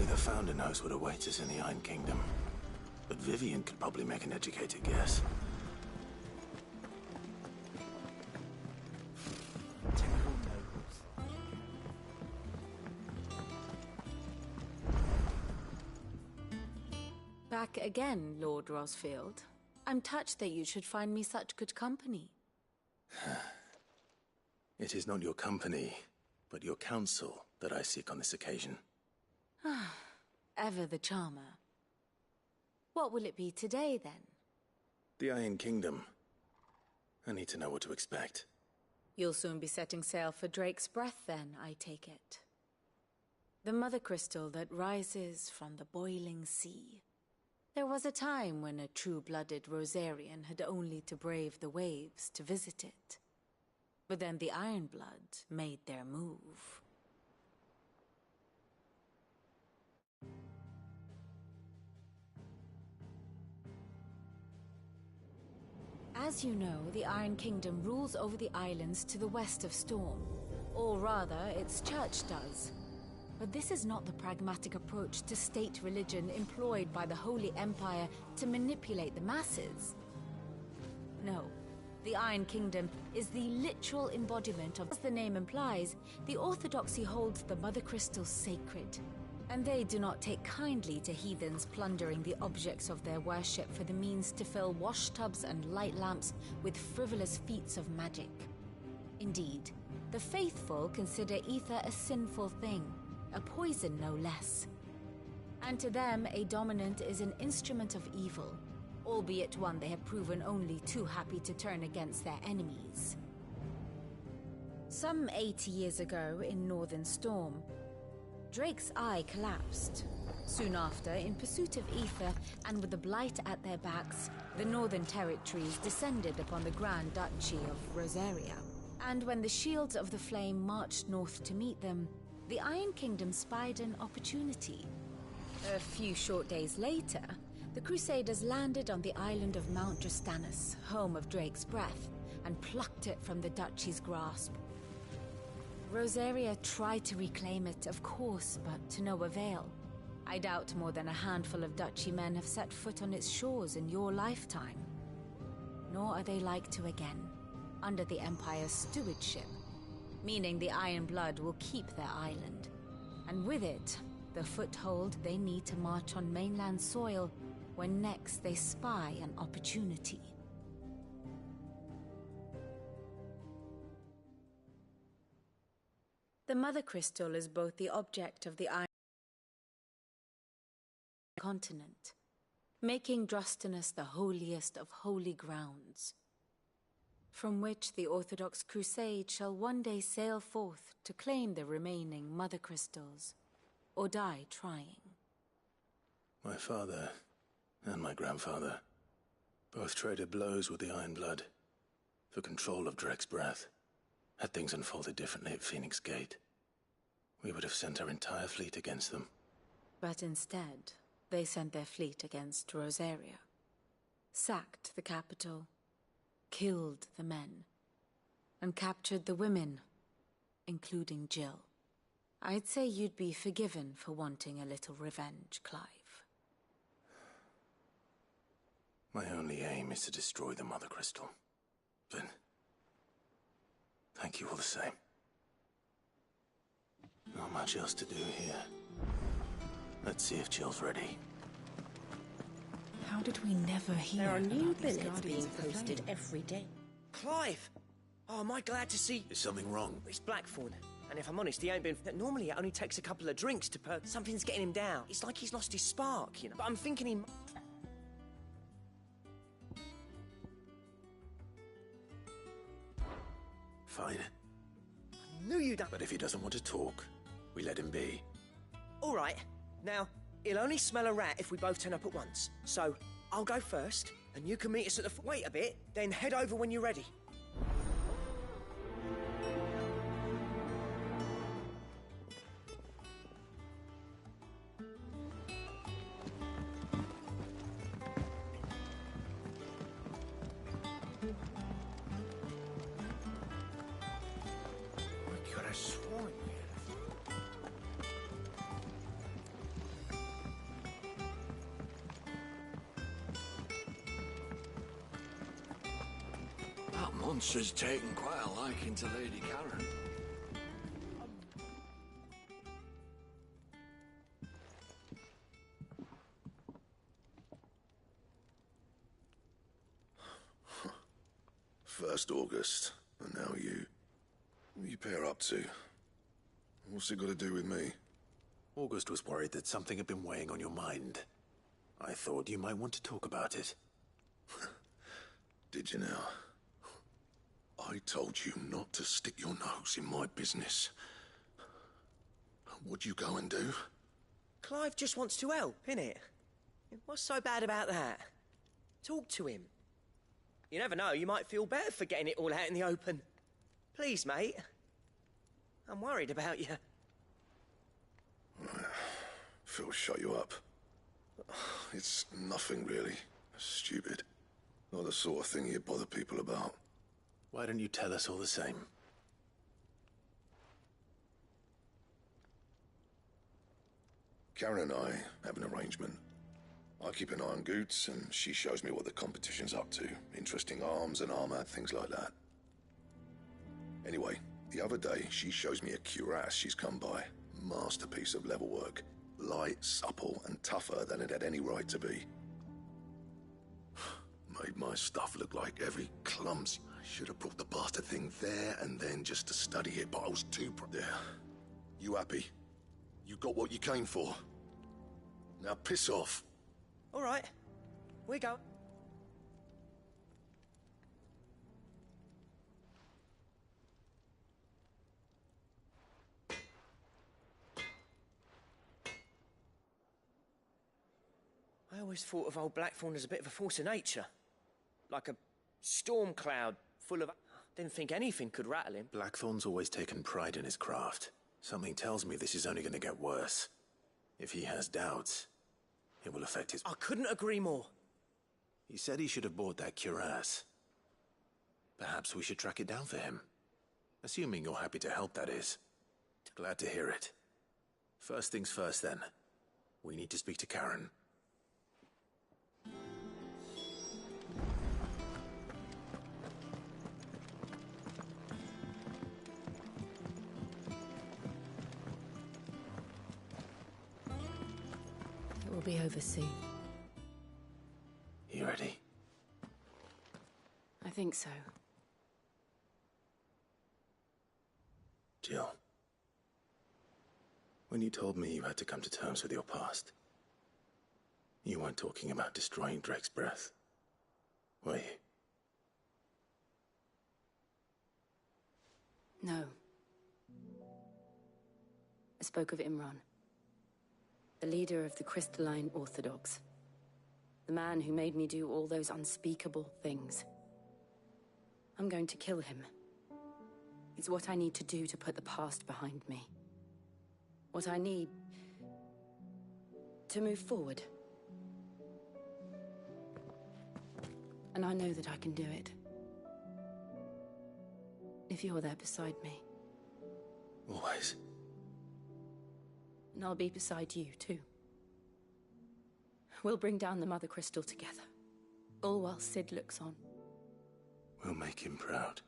Only the Founder knows what awaits us in the Iron Kingdom. But Vivian could probably make an educated guess. Back again, Lord Rosfield. I'm touched that you should find me such good company. It is not your company, but your counsel that I seek on this occasion. Ever the charmer. What will it be today, then? The Iron Kingdom. I need to know what to expect. You'll soon be setting sail for Drake's Breath, then, I take it. The mother crystal that rises from the boiling sea. There was a time when a true-blooded Rosarian had only to brave the waves to visit it. But then the Ironblood made their move. As you know, the Iron Kingdom rules over the islands to the west of Storm. Or rather, its church does. But this is not the pragmatic approach to state religion employed by the Holy Empire to manipulate the masses. No, the Iron Kingdom is the literal embodiment of, as the name implies, the Orthodoxy holds the Mother Crystal sacred. And they do not take kindly to heathens plundering the objects of their worship for the means to fill washtubs and light lamps with frivolous feats of magic. Indeed, the faithful consider ether a sinful thing, a poison no less. And to them, a dominant is an instrument of evil, albeit one they have proven only too happy to turn against their enemies. Some 80 years ago in Northern Storm, Drake's eye collapsed. Soon after, in pursuit of ether and with the blight at their backs, the Northern Territories descended upon the Grand Duchy of Rosaria. And when the Shields of the Flame marched north to meet them, the Iron Kingdom spied an opportunity. A few short days later, the Crusaders landed on the island of Mount Drastanus, home of Drake's Breath, and plucked it from the Duchy's grasp. Rosaria tried to reclaim it, of course, but to no avail. I doubt more than a handful of Duchy men have set foot on its shores in your lifetime. Nor are they like to again, under the Empire's stewardship, meaning the Iron Blood will keep their island, and with it, the foothold they need to march on mainland soil when next they spy an opportunity. The Mother Crystal is both the object of the Iron continent, making Drastanus the holiest of holy grounds, from which the Orthodox Crusade shall one day sail forth to claim the remaining Mother Crystals, or die trying. My father and my grandfather both traded blows with the Iron Blood for control of Drake's Breath. Had things unfolded differently at Phoenix Gate, we would have sent our entire fleet against them. But instead, they sent their fleet against Rosaria, sacked the capital, killed the men, and captured the women, including Jill. I'd say you'd be forgiven for wanting a little revenge, Clive. My only aim is to destroy the Mother Crystal. But thank you all the same. Not much else to do here. Let's see if Jill's ready. How did we never hear? There are new about these billets being Guardians of the posted Flame? every day. Clive! Oh, am I glad to see... Is something wrong? It's Blackthorn. And if I'm honest, he ain't been... Normally, it only takes a couple of drinks to perk. Something's getting him down. It's like he's lost his spark, you know? But I'm thinking he... Fine. I knew you'd... But if he doesn't want to talk, we let him be. All right. Now, he'll only smell a rat if we both turn up at once. So, I'll go first, and you can meet us at the... Wait a bit, then head over when you're ready. monster's taken quite a liking to Lady Karen. First August, and now you. What are you pair up to? What's it got to do with me? August was worried that something had been weighing on your mind. I thought you might want to talk about it. Did you now? I told you not to stick your nose in my business. What'd you go and do? Clive just wants to help, innit? What's so bad about that? Talk to him. You never know, you might feel better for getting it all out in the open. Please, mate. I'm worried about you. Phil shut you up. It's nothing really. Stupid. Not the sort of thing you bother people about. Why don't you tell us all the same? Karen and I have an arrangement. I keep an eye on Goots, and she shows me what the competition's up to. Interesting arms and armor, things like that. Anyway, the other day, she shows me a cuirass she's come by. Masterpiece of level work. Light, supple, and tougher than it had any right to be. Made my stuff look like every clumsy. I should have brought the bastard thing there and then just to study it, but I was too there. You happy? You got what you came for? Now piss off. All right, we go. I always thought of old Blackthorn as a bit of a force of nature. Like a storm cloud full of... Didn't think anything could rattle him. Blackthorn's always taken pride in his craft. Something tells me this is only going to get worse. If he has doubts, it will affect his... I couldn't agree more. He said he should have bought that cuirass. Perhaps we should track it down for him. Assuming you're happy to help, that is. Glad to hear it. First things first, then. We need to speak to Karen. It will be over soon. You ready? I think so. Jill. When you told me you had to come to terms with your past, you weren't talking about destroying Drake's breath, were you? No. I spoke of Imran, the leader of the Crystalline Orthodox. The man who made me do all those unspeakable things. I'm going to kill him. It's what I need to do to put the past behind me. What I need to move forward. And I know that I can do it. If you're there beside me. Always. And I'll be beside you, too. We'll bring down the Mother Crystal together. All while Sid looks on. We'll make him proud.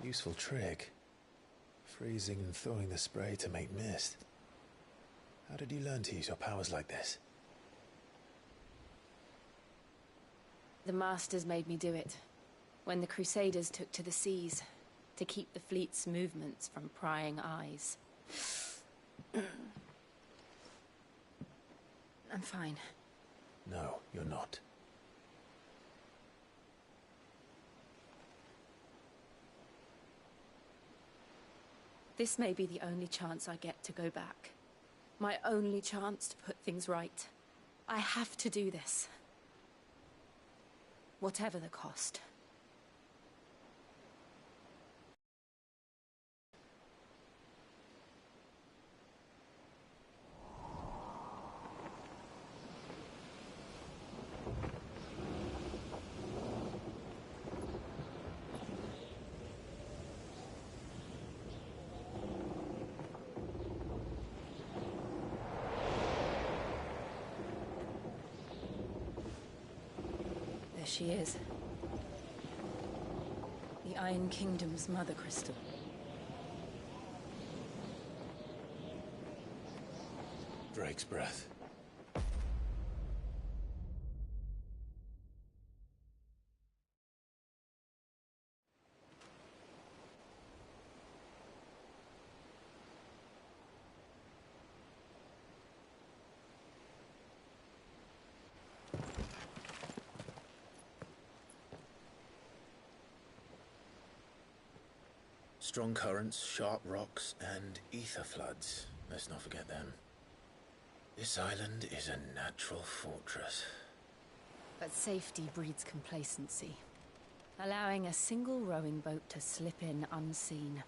Useful trick. Freezing and thawing the spray to make mist. How did you learn to use your powers like this? The Masters made me do it. When the Crusaders took to the seas, to keep the fleet's movements from prying eyes. I'm fine. No, you're not. This may be the only chance I get to go back. My only chance to put things right. I have to do this. Whatever the cost. There she is. The Iron Kingdom's mother crystal. Drake's breath. Strong currents, sharp rocks, and ether floods. Let's not forget them. This island is a natural fortress. But safety breeds complacency. Allowing a single rowing boat to slip in unseen.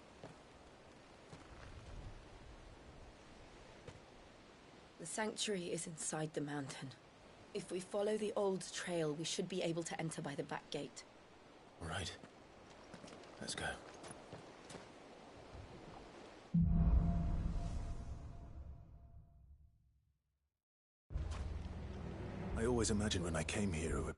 The sanctuary is inside the mountain. If we follow the old trail, we should be able to enter by the back gate. All right. Let's go. I always imagined when I came here it would